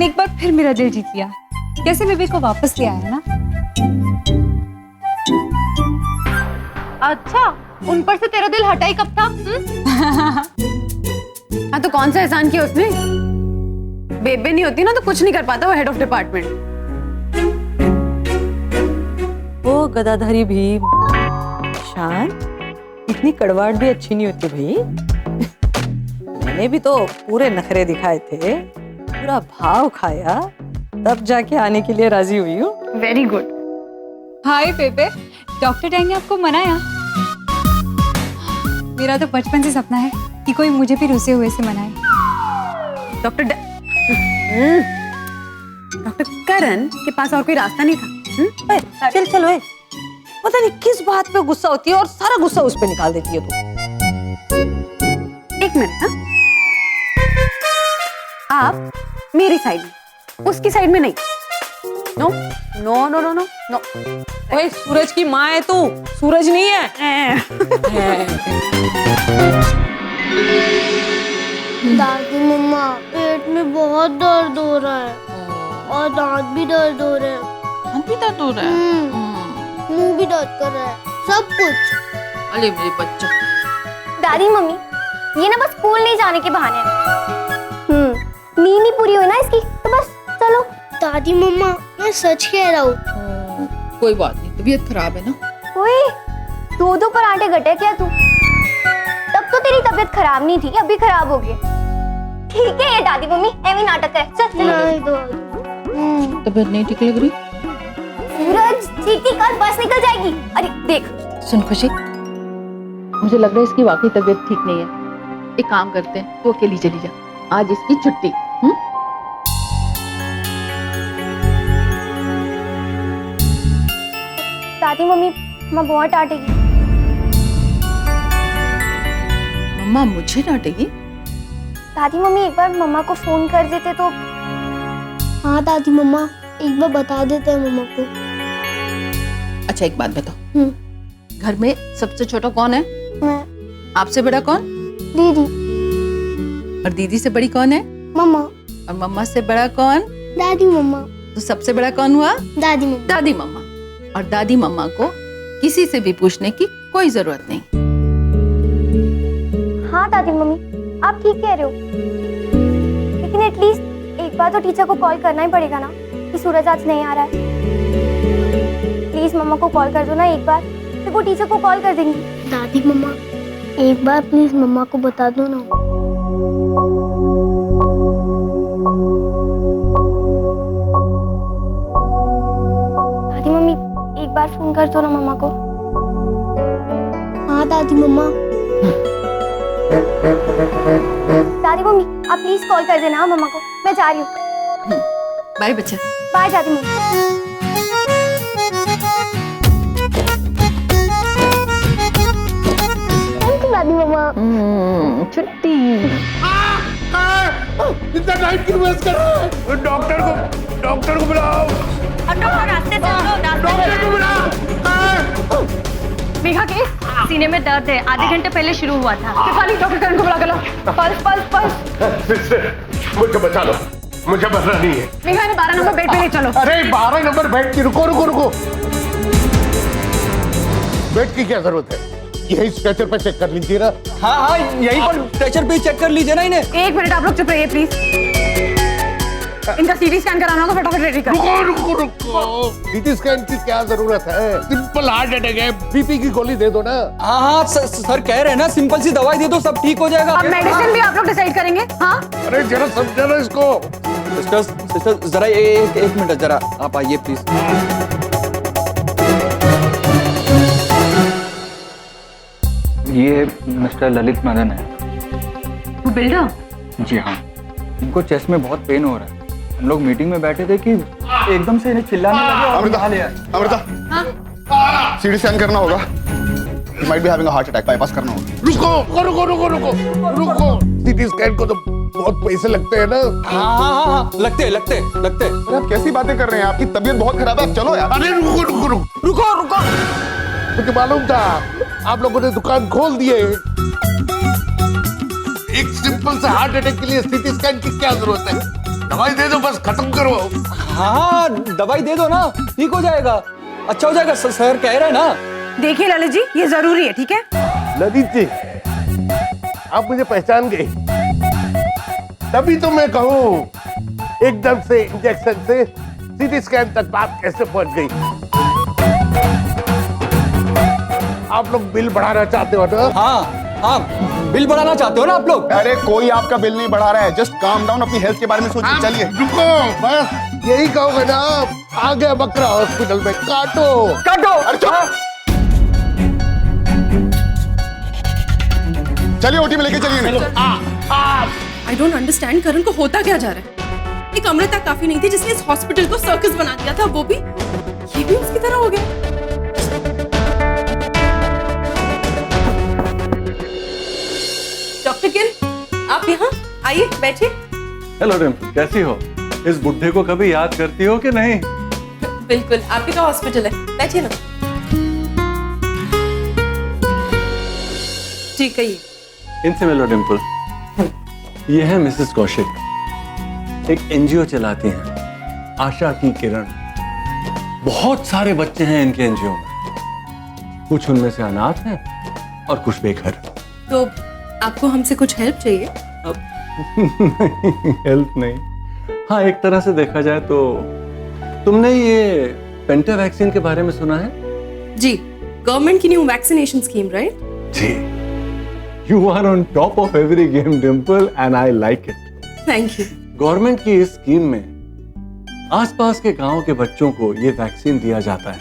एक बार फिर मेरा दिल जीत लिया। कैसे बेबी को वापस ले आया ना। अच्छा, उन पर से तेरा दिल हटा ही कब था? हाँ तो कौन सा एहसान किया उसने? बेबे नहीं होती ना तो कुछ नहीं कर पाता वो हेड ऑफ डिपार्टमेंट। ओ गदाधारी भीम, शांत, इतनी कड़वाहट भी अच्छी नहीं होती भाई। मैंने भी तो पूरे नखरे दिखाए थे, पूरा भाव खाया, तब जाके आने के लिए राजी हुई हूँ। Very good. हाय बेबे, डॉक्टर डैंग ने आपको मनाया? मेरा तो बचपन से सपना है कि कोई मुझे भी रुसे हुए से मनाए। डॉक्टर करण के पास और कोई रास्ता नहीं था। ओए, चल चल ओए, पता नहीं किस बात पे गुस्सा होती है और सारा गुस्सा उस पे निकाल देती है तू। एक मिनट, हाँ? आप मेरी साइड में, उसकी साइड में नहीं। No no no no no no. ओए, सूरज की माँ है तू, सूरज नहीं है। दादी मम्मा, पेट में बहुत दर्द हो रहा है और दांत भी दर्द हो रहे हैं। हम भी दर्द हो रहा है। मुंह भी दर्द कर रहा है, सब कुछ। अरे मेरे बच्चा। दादी मम्मी, ये ना बस स्कूल नहीं जाने के बहाने हैं। नींद नहीं पूरी हुई ना इसकी, तो बस चलो। दादी मम्मा, मैं सच कह रहा हूँ। कोई बात नहीं, तबीयत खराब है ना। ओए, दो पराठे गटे क्या तू? तब तो तेरी तबीयत खराब नहीं थी, अभी खराब हो गई। ठीक है ये दादी मम्मी, ऐਵੇਂ नाटक करे। चल नहीं दादी। तबीयत नहीं ठीक लग रही। सूरज, छीटी कर, बस निकल जाएगी। अरे देख, सुन खुशी, मुझे लग रहा है इसकी वाकई तबीयत ठीक नहीं है। एक काम करते हैं, तू अकेली चली जा, आज इसकी छुट्टी। दादी मम्मी, मैं बहुत डांटेगी। मम्मा मुझे डांटेगी? दादी मम्मी, एक बार मम्मा को फोन कर देते तो। हाँ दादी मम्मा, एक बार बता देते हैं मम्मा को। अच्छा एक बात बताओ, घर में सबसे छोटा कौन है? मैं। आपसे बड़ा कौन? दीदी। और दीदी से बड़ी कौन है? मम्मा। और मम्मा से बड़ा कौन? दादी मम्मा। तो सबसे बड़ा कौन हुआ? दादी मम्मा। दादी मम्मा। और दादी मम्मा को किसी से भी पूछने की कोई जरूरत नहीं। हाँ दादी मम्मी, आप ठीक कह रहे हो, लेकिन एटलीस्ट एक बार तो टीचर को कॉल करना ही पड़ेगा ना कि सूरज आज नहीं आ रहा है। प्लीज मम्मा को कॉल कर दो ना एक बार, फिर वो टीचर को कॉल कर देंगी। दादी मम्मा, एक बार प्लीज मम्मा को बता दो ना। दादी मम्मी, एक बार फोन कर दो ना मम्मा को। हाँ दादी मम्मा। दादी मम्मी, आप प्लीज कॉल कर देना मम्मा को, मैं जा रही हूँ। बाय बच्चा। बाय दादी मम्मी। थैंक यू दादी मम्मा। छुट्टी। इतना टाइम क्यों वेस्ट कर रहा है? डॉक्टर को बुलाओ। रास्ते डॉक्टर को बुलाओ। मेघा के सीने में दर्द है, आधे घंटे पहले शुरू हुआ था। शिफाली, डॉक्टर करण को बुला कर लो। Pulse pulse pulse. सिस्टर, मुझे बचा लो, मुझे बचना नहीं है। मेघा ने 12 नंबर बेड पे ले चलो। अरे 12 नंबर बेड की, रुको। बेड की क्या जरूरत है? यही स्ट्रेचर पे चेक कर लीजिए ना। हाँ, यहीं पर स्ट्रेचर पे चेक कर लीजिए ना इन्हें। एक मिनट आप लोग चुप रहिए प्लीज। इनका सीटी स्कैन कराना होगा, फटाफट रेडी करो। रुको। सीटी स्कैन की क्या जरूरत है? सिंपल हार्ट अटैक है, बीपी की गोली दे दो ना। हाँ, सर कह रहे हैं ना, सिंपल सी दवाई दे दो, सब ठीक हो जाएगा। अब मेडिसिन भी आप लोग डिसाइड करेंगे। हाँ, अरे जरा समझाना इसको। सिस्टर जरा एक मिनट, जरा आप आइए प्लीज। ये मिस्टर ललित मदन है। वो बिल्डर? जी हाँ, इनको चेस्ट में बहुत पेन हो रहा है। हम लोग मीटिंग में बैठे थे कि एकदम से इन्हें चिल्लाने लगे और यहाँ ले आए। अमृता, सीटी स्कैन करना होगा। He might be having a heart attack, bypass करना होगा। रुको। सीटी स्कैन को तो बहुत पैसे लगते हैं ना। हाँ, लगते। अरे आप कैसी बातें कर रहे हैं? आपकी तबीयत बहुत खराब है, आप चलो यार। अरे रुको। मुझे मालूम था आप लोगों ने दुकान खोल दिए। एक सिंपल से हार्ट अटैक के लिए सीटी स्कैन की क्या जरूरत है? दवाई दे दो, बस खत्म करो। हाँ दवाई दे दो ना, ठीक हो जाएगा, अच्छा हो जाएगा। सर कह रहे हैं ना। देखिए ललित जी, ये जरूरी है, ठीक है? ललित जी, आप मुझे पहचान गए, तभी तो मैं कहूँ एकदम से इंजेक्शन से सीटी स्कैन तक बात कैसे पहुंच गई। आप लोग बिल बढ़ाना चाहते हो ना? हाँ बिल बढ़ाना चाहते हो ना आप लोग? अरे कोई आपका बिल नहीं बढ़ा रहा है, जस्ट काम डाउन, अपनी हेल्थ के बारे में सोचिए। चलिए रुको, बस यही कहोगे ना। आ गया बकरा हॉस्पिटल में, काटो। अरे चुप। चलिए ओटी में लेके चलिए। आई डोंट अंडरस्टैंड, करण को होता क्या जा रहा है? एक अमृता काफी नहीं थी जिसने इस हॉस्पिटल को सर्कस बना दिया था, वो भी ये भी उसकी तरह हो गया। डॉक्टर किन, आप यहाँ आइए, बैठिए। हेलो रिम्पल, कैसी हो? इस बुढ़े को कभी याद करती हो कि नहीं? बिल्कुल, आपके का हॉस्पिटल है, बैठिए ना। ठीक है, ये इनसे मिलो डिम्पल। ये है मिसेस कौशिक, एक एनजीओ चलाती हैं, आशा की किरण। बहुत सारे बच्चे हैं इनके एनजीओ में, कुछ उनमें से अनाथ हैं और कुछ बेघर। तो आपको हमसे कुछ हेल्प चाहिए? हेल्प नहीं, हाँ एक तरह से देखा जाए तो तुमने ये पेंटा वैक्सीन के बारे में सुना है? जी, गवर्नमेंट की न्यू वैक्सीनेशन स्कीम, राइट? जी, you are on top of every game Dimple and I like it. Thank you. Government की इस स्कीम में आसपास के गांव के बच्चों को ये वैक्सीन दिया जाता है,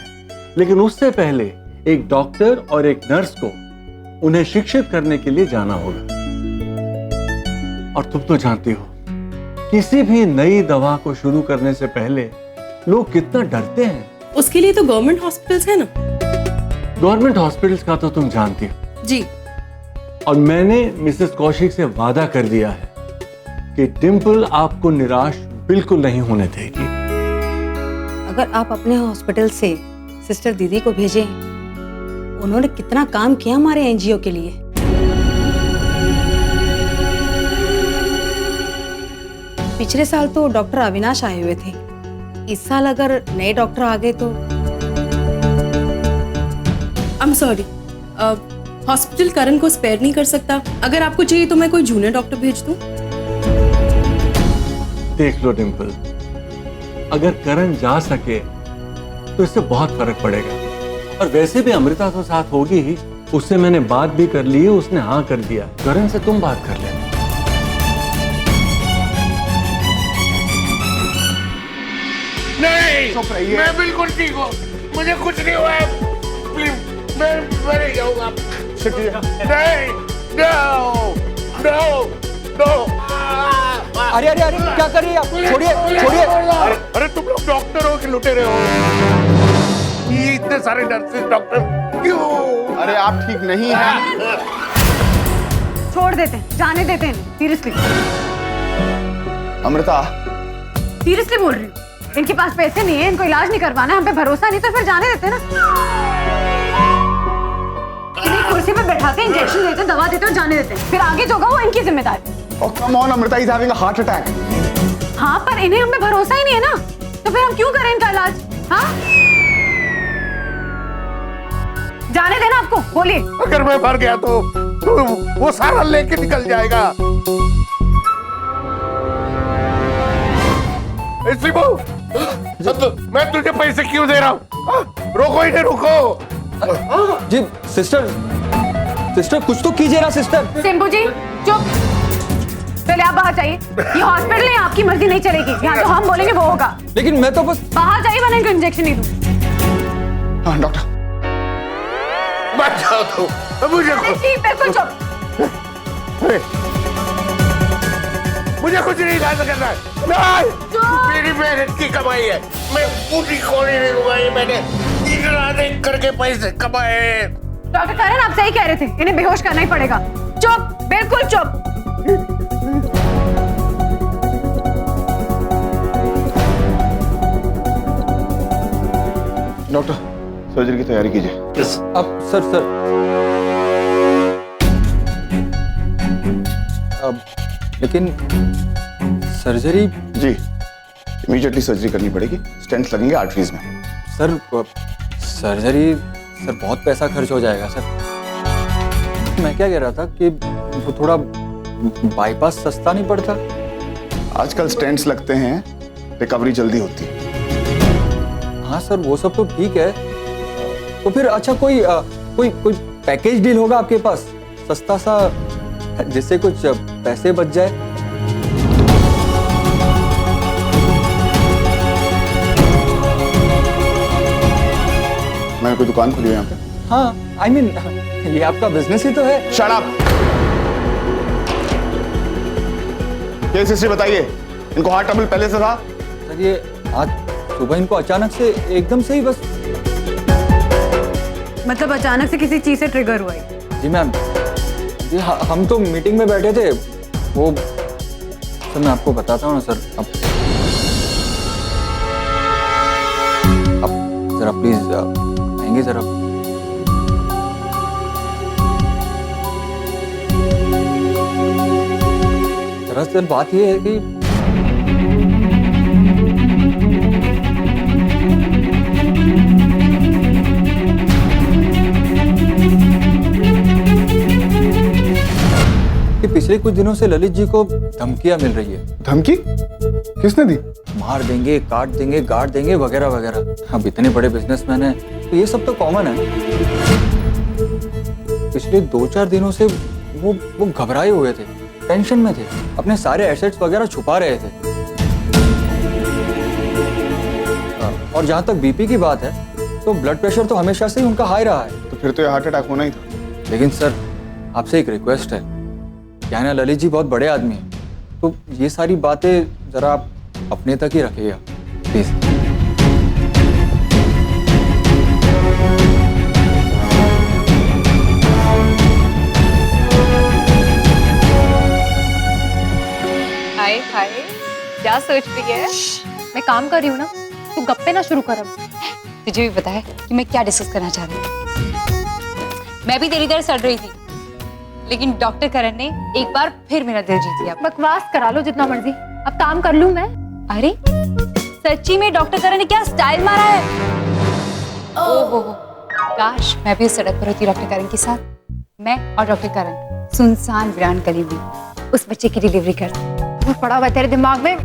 लेकिन उससे पहले एक डॉक्टर और एक नर्स को उन्हें शिक्षित करने के लिए जाना होगा। और तुम तो जानती हो, किसी भी नई दवा को शुरू करने से पहले लोग कितना डरते हैं। उसके लिए तो गवर्नमेंट हॉस्पिटल्स है ना। गवर्नमेंट हॉस्पिटल्स का तो तुम जानती हो। जी। और मैंने मिसेस कौशिक से वादा कर दिया है कि डिम्पल आपको निराश बिल्कुल नहीं होने देगी। अगर आप अपने हॉस्पिटल से सिस्टर दीदी को भेजें, उन्होंने कितना काम किया हमारे एनजीओ के लिए। पिछले साल तो डॉक्टर अविनाश आए हुए थे, इस साल अगर नए डॉक्टर आ गए तो। आई एम सॉरी, हॉस्पिटल करण को स्पेयर नहीं कर सकता। अगर आपको चाहिए तो मैं कोई जूनियर डॉक्टर भेज दूं। देख लो डिम्पल, अगर करण जा सके तो इससे बहुत फर्क पड़ेगा। और वैसे भी अमृता तो साथ होगी ही, उससे मैंने बात भी कर ली है, उसने हाँ कर दिया। करण से तुम बात कर लेना। नहीं, चुप रहिए। मैं बिल्कुल ठीक हूँ, मुझे कुछ नहीं हुआ है। प्लीज, मैं नहीं जाऊंगा। नहीं, नो, अरे अरे अरे, क्या कर रही है आप? छोड़िए। अरे तुम लोग डॉक्टर हो कि लुटेरे हो? ये इतने सारे नर्सेस डॉक्टर क्यों? अरे आप ठीक नहीं हैं। छोड़ देते हैं, जाने देते हैं। सीरियसली अमृता, सीरियसली बोल रही हूँ, इनके पास पैसे नहीं है, इनको इलाज नहीं करवाना, हम पे भरोसा नहीं, तो फिर जाने देते ना। इन्हें कुर्सी पे बैठाते, इंजेक्शन देते, दवा देते और जाने देते, फिर आगे जो होगा वो इनकी जिम्मेदारी। oh come on, Amrita is having a heart attack. हाँ, पर इन्हें हम पे भरोसा ही नहीं है ना, तो फिर हम क्यों करें इनका इलाज? हाँ, जाने देना आपको, बोलिए। अगर मैं मर गया तो वो सारा लेके निकल जाएगा। मैं तुझे पैसे क्यों दे रहा हूँ? रोको इन्हें, रोको। जी सिस्टर कुछ तो कीजिए ना सिस्टर। सिंबू जी चुप, पहले आप बाहर जाइए। ये हॉस्पिटल है, आपकी मर्जी नहीं चलेगी, यहाँ जो हम बोलेंगे वो होगा। लेकिन मैं तो बस। बाहर जाइए, वरना इनको इंजेक्शन नहीं दूँ। हाँ डॉक्टर, मत जाओ तुम, मुझे बिल्कुल चुप। मुझे कुछ नहीं खा करना है। नहीं, मेरी मेहनत की कमाई है, मैं पूरी कौड़ी नहीं दूंगा। ये मैंने दिन रात एक करके पैसे कमाए। डॉक्टर करण, आप सही कह रहे थे, इन्हें बेहोश करना ही पड़ेगा। चुप, बिल्कुल चुप। डॉक्टर सर्जरी की तैयारी कीजिए। अब सर अब लेकिन सर्जरी? जी, इमीडिएटली सर्जरी करनी पड़ेगी। स्टेंट्स लगेंगे आर्टरीज में। सर सर्जरी सर बहुत पैसा खर्च हो जाएगा सर। मैं क्या कह रहा था कि वो थोड़ा बाईपास सस्ता नहीं पड़ता? आजकल स्टेंट्स लगते हैं, रिकवरी जल्दी होती है। हाँ सर वो सब तो ठीक है, तो फिर अच्छा कोई पैकेज डील होगा आपके पास सस्ता सा, जिससे कुछ पैसे बच जाए? मैंने कोई दुकान खोली है यहाँ पे। हाँ I mean, ये आपका बिजनेस ही तो है। Shut up. केस हिस्ट्री बताइए। इनको हार्ट ट्रबल पहले से था? सर ये आज सुबह इनको अचानक से एकदम से ही बस। मतलब अचानक से किसी चीज से ट्रिगर हुआ है? जी मैम, जी हम तो मीटिंग में बैठे थे, वो सर मैं आपको बताता हूँ ना सर। अब जरा प्लीज आएंगे जरा। दरअसल बात ये है कि पिछले कुछ दिनों से ललित जी को धमकियां मिल रही है। धमकी? किसने दी? मार देंगे, काट देंगे, गाड़ देंगे वगैरह वगैरह। अब इतने बड़े बिजनेसमैन हैं तो ये सब तो कॉमन है। पिछले 2-4 दिनों से वो घबराए हुए थे, टेंशन में थे, अपने सारे एसेट्स वगैरह छुपा रहे थे। और जहां तक बीपी की बात है तो ब्लड प्रेशर तो हमेशा से ही उनका हाई रहा है। तो फिर तो ये हार्ट अटैक होना ही था। लेकिन सर आपसे एक रिक्वेस्ट है, क्या है ना ललित जी बहुत बड़े आदमी हैं, तो ये सारी बातें जरा आप अपने तक ही रखिएगा प्लीज। हाय हाय, क्या सोच रही है? मैं काम कर रही हूँ ना, तू गप्पे ना शुरू कर। अब तुझे भी पता है कि मैं क्या डिस्कस करना चाह रही हूँ। मैं भी तेरी तरह सड़ रही थी, लेकिन डॉक्टर करण ने एक बार फिर मेरा दिल जीत लिया। बकवास करा लो जितना मर्जी, अब काम कर लूँ मैं। अरे सच्ची में डॉक्टर करण ने क्या स्टाइल मारा है! ओहो, काश मैं भी उस सड़क पर होती डॉक्टर करण के साथ। मैं और डॉक्टर करण सुनसान वीरान गली में उस बच्चे की डिलीवरी करते। वो पड़ा हुआ तेरे दिमाग में।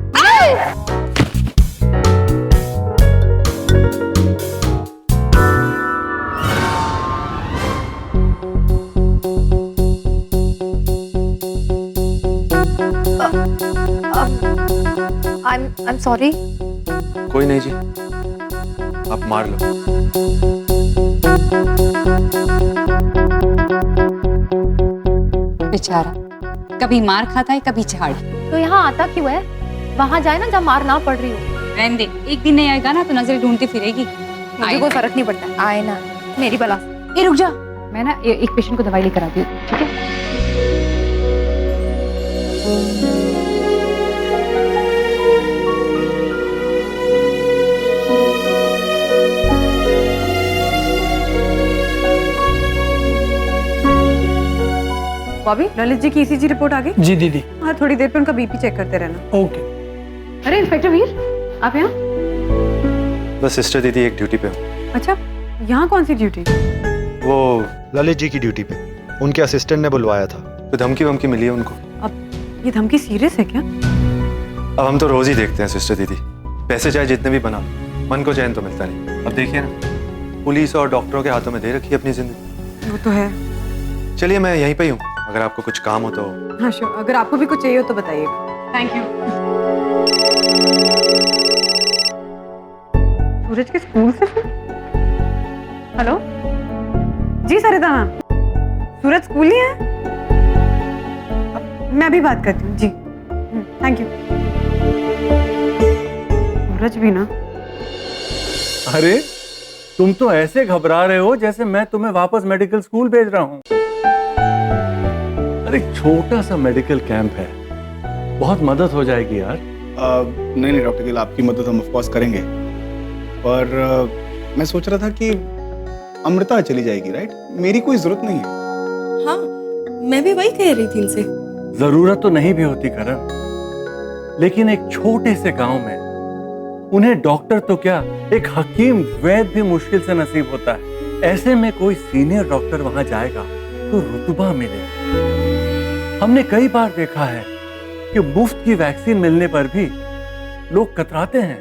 I'm sorry. कोई नहीं जी, आप मार लो। बेचारा कभी मार खाता है कभी झाड़। तो यहाँ आता क्यों है? वहाँ जाए ना जहाँ मार ना पड़ रही हो। रहने दे, एक दिन नहीं आएगा ना तो नजर ढूंढती फिरेगी। मुझे कोई फर्क नहीं पड़ता, आए ना मेरी बला। ए रुक जा, मैं ना एक पेशेंट को दवाई लेकर आती हूँ, ठीक है? बॉबी, ललित जी की ईसीजी रिपोर्ट आ गई? जी दीदी। हाँ थोड़ी देर पे उनका बीपी चेक करते रहना। ओके। अरे इंस्पेक्टर वीर, आप यहाँ? बस सिस्टर दीदी एक ड्यूटी पे हूँ। अच्छा, यहाँ कौन सी ड्यूटी? वो ललित जी की ड्यूटी पे, उनके असिस्टेंट ने बुलवाया था, तो धमकी वमकी मिली है उनको। अब ये धमकी सीरियस है क्या? अब हम तो रोज ही देखते हैं सिस्टर दीदी, पैसे चाहे जितने भी बना लो, मन को चैन तो मिलता नहीं। अब देखिए ना, पुलिस और डॉक्टरों के हाथों में दे रखी है अपनी जिंदगी। वो तो है। चलिए मैं यहीं पे ही हूँ, अगर आपको कुछ काम हो तो। हाँ श्योर, अगर आपको भी कुछ चाहिए हो तो बताइएगा। Thank you. सूरज के स्कूल से? हेलो जी सरिता मैम, सूरज स्कूल ही है? मैं अभी बात करती हूँ जी। Thank you. सूरज भी ना। अरे तुम तो ऐसे घबरा रहे हो जैसे मैं तुम्हें वापस मेडिकल स्कूल भेज रहा हूँ। अरे छोटा सा मेडिकल कैंप है, बहुत मदद हो जाएगी यार। नहीं डॉक्टर गिल, आपकी मदद हम ऑफ कोर्स करेंगे, पर मैं सोच रहा था कि अमृता चली जाएगी, राइट? मेरी कोई जरूरत नहीं है। हाँ, मैं भी वही कह रही थी इनसे। जरूरत तो नहीं भी होती करण, लेकिन एक छोटे से गांव में उन्हें डॉक्टर तो क्या, एक हकीम वैद्य भी मुश्किल से नसीब होता है। ऐसे में कोई सीनियर डॉक्टर वहां जाएगा तो रुतबा मिलेगा। हमने कई बार देखा है कि मुफ्त की वैक्सीन मिलने पर भी लोग कतराते हैं।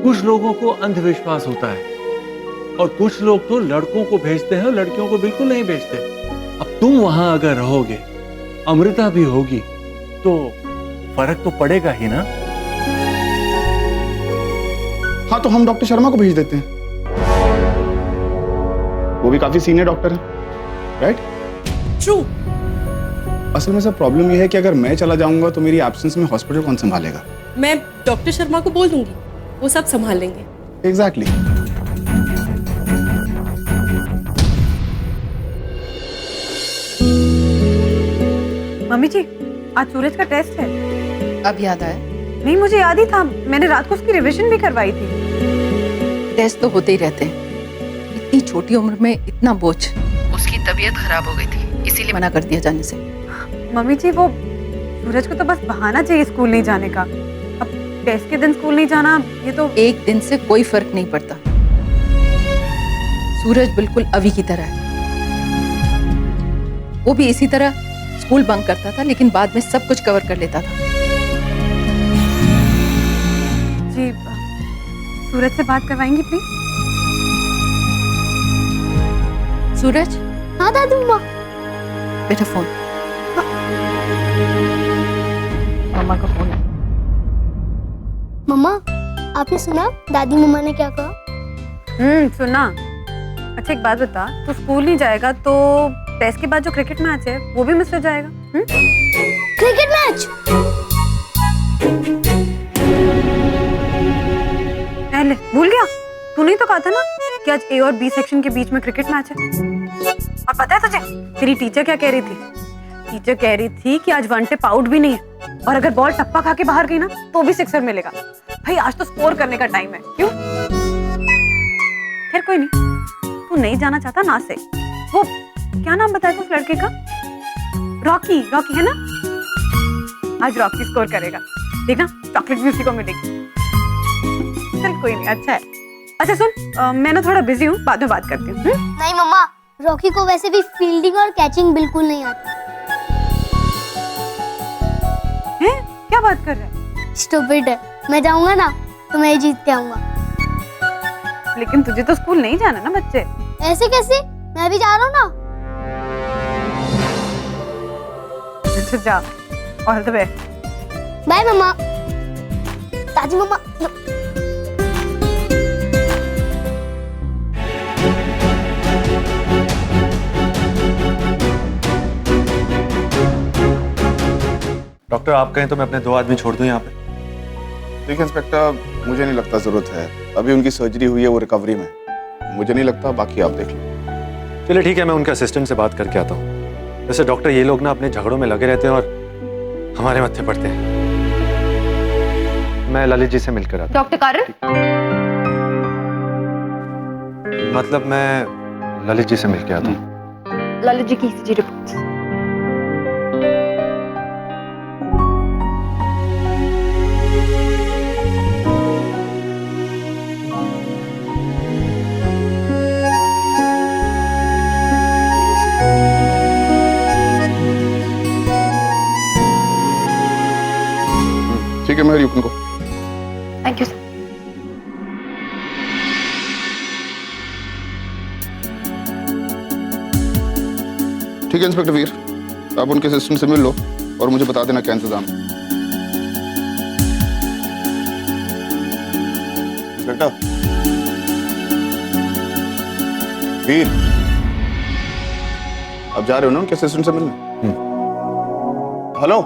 कुछ लोगों को अंधविश्वास होता है और कुछ लोग तो लड़कों को भेजते हैं और लड़कियों को बिल्कुल नहीं भेजते। अब तुम वहां अगर रहोगे, अमृता भी होगी, तो फर्क तो पड़ेगा ही ना। हाँ, तो हम डॉक्टर शर्मा को भेज देते हैं, वो भी काफी सीनियर डॉक्टर है, राइट? ट्रू। असल में सर प्रॉब्लम ये है कि अगर मैं चला जाऊंगा तो मेरी एब्सेंस में हॉस्पिटल कौन संभालेगा? मैं डॉक्टर शर्मा को बोल दूंगी, वो सब संभाल लेंगे। एग्जैक्टली। मम्मी जी, आज सूरज का टेस्ट है। अब याद आया? नहीं, मुझे याद ही था, मैंने रात को उसकी रिवीजन भी करवाई थी। टेस्ट तो होते ही रहते हैं। इतनी छोटी उम्र में इतना बोझ। उसकी तबीयत खराब हो गई थी, इसीलिए मना कर दिया जाने से। मम्मी जी, वो सूरज को तो बस बहाना चाहिए स्कूल नहीं जाने का। अब टेस्ट के दिन स्कूल नहीं जाना, ये तो एक दिन से कोई फर्क नहीं पड़ता। सूरज बिल्कुल अभी की तरह है। वो भी इसी तरह स्कूल बंक करता था, लेकिन बाद में सब कुछ कवर कर लेता था। जी, सूरज से बात करवाएंगी प्लीज? सूरज? हाँ दादी मम्मा। बेटा फोन। मम्मा का फोन है। मम्मा, आपने सुना दादी मम्मा ने क्या कहा? सुना। अच्छा एक बात बता, तू स्कूल नहीं जाएगा तो टेस्ट के बाद जो क्रिकेट मैच है वो भी मिस हो जाएगा। Cricket match? पहले भूल गया? तूने ही तो कहा था ना कि आज ए और बी सेक्शन के बीच में क्रिकेट मैच है। और पता है तुझे तेरी टीचर क्या कह रही थी? टीचर कह रही थी कि आज वन टिप आउट भी नहीं है और अगर बॉल टप्पा खा के बाहर गई ना तो भी सिक्सर मिलेगा। भाई आज तो स्कोर करने का टाइम है। क्यों? फिर कोई नहीं, तू नहीं जाना चाहता ना से। वो क्या नाम बताया था उस लड़के का? रॉकी। रॉकी है ना? आज रॉकी स्कोर करेगा, देखना चॉकलेट भी उसी को मिलेगी। चल कोई नहीं, अच्छा है। अच्छा सुन, मैं ना थोड़ा बिजी हूँ, बाद में बात करती हूँ। नहीं मम्मा, रॉकी को वैसे भी फील्डिंग और कैचिंग बिल्कुल नहीं आती। हैं? क्या बात कर रहे हैं? स्टूपिड है। मैं जाऊंगा ना तो मैं ही जीत के आऊंगा। लेकिन तुझे तो स्कूल नहीं जाना ना बच्चे। ऐसे कैसे? मैं भी जा रहा हूँ ना। अच्छा जा, ऑल द बेस्ट। बाय मम्मा। दादी मम्मा। डॉक्टर आप कहें तो मैं अपने 2 आदमी छोड़ दूं यहाँ पे? देखिए इंस्पेक्टर, मुझे नहीं लगता जरूरत है। अभी उनकी सर्जरी हुई है, वो रिकवरी में। मुझे नहीं लगता, बाकी आप देख लो। चलिए ठीक है, मैं उनके असिस्टेंट से बात करके आता हूँ। वैसे डॉक्टर ये लोग ना अपने झगड़ों में लगे रहते हैं और हमारे मत्थे पड़ते हैं। मैं ललित जी से मिलकर आता डॉक्टर कारण? हूँ। मतलब मैं ललित जी से मिलकर आता हूँ। ललित जी की ईसीजी रिपोर्ट्स। ठीक है Mehar, you can go. Thank you sir. ठीक है इंस्पेक्टर वीर, आप उनके असिस्टेंट से मिल लो और मुझे बता देना क्या इंतजाम है। इंस्पेक्टर वीर, आप जा रहे हो ना उनके असिस्टेंट से मिलने? हेलो,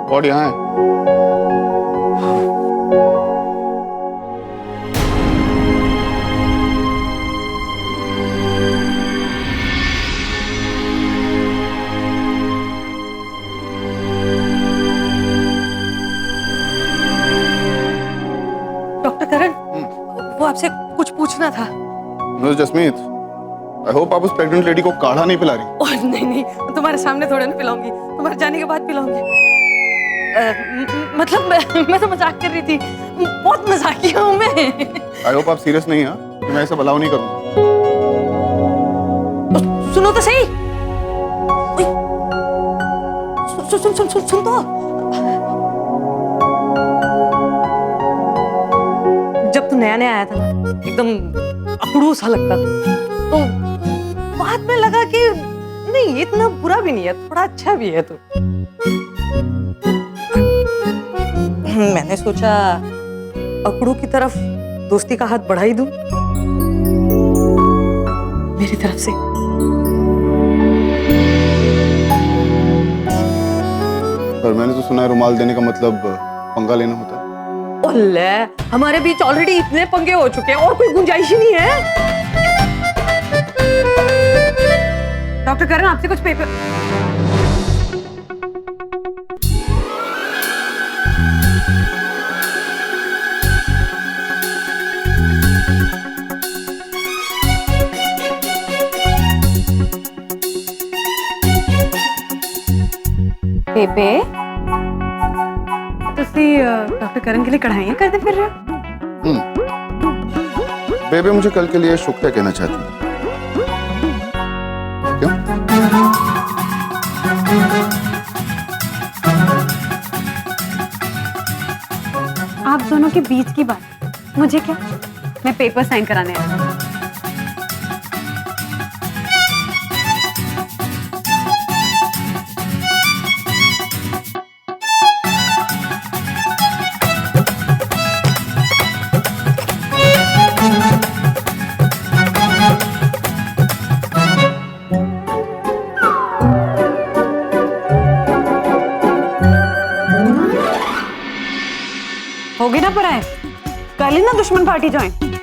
और यहाँ है। डॉक्टर करण, वो आपसे कुछ पूछना था। मिस जसमीत, आई होप आप उस प्रेग्नेंट लेडी को काढ़ा नहीं पिला रही। ओह नहीं नहीं, तुम्हारे सामने थोड़ा ना पिलाऊंगी, तुम्हारे जाने के बाद पिलाऊंगी। मतलब मैं तो मजाक कर रही थी, बहुत मजाकिया हूँ मैं। आई होप आप सीरियस नहीं हैं कि मैं ऐसा अलाउ नहीं करूंगा। सुनो तो सही। सुन तो। जब तू नया नया आया था ना, एकदम अकड़ू सा लगता था, तो बाद में लगा कि नहीं, ये इतना बुरा भी नहीं है, थोड़ा अच्छा भी है तू। मैंने सोचा अकड़ू की तरफ दोस्ती का हाथ बढ़ा ही दूं मेरी तरफ से। पर मैंने तो सुना है रुमाल देने का मतलब पंगा लेना होता है। ओले, हमारे बीच ऑलरेडी इतने पंगे हो चुके हैं और कोई गुंजाइश ही नहीं है। डॉक्टर करण, आपसे कुछ पेपर। बेबे, तुसी डॉक्टर करण के लिए कढ़ाइयाँ करते फिर रहे हो? बेबे मुझे कल के लिए शुक्रिया कहना चाहती है। क्यों? आप दोनों के बीच की बात, मुझे क्या, मैं पेपर साइन कराने आई हूँ। होगी ना पढ़ाई, कर ली ना दुश्मन पार्टी ज्वाइन।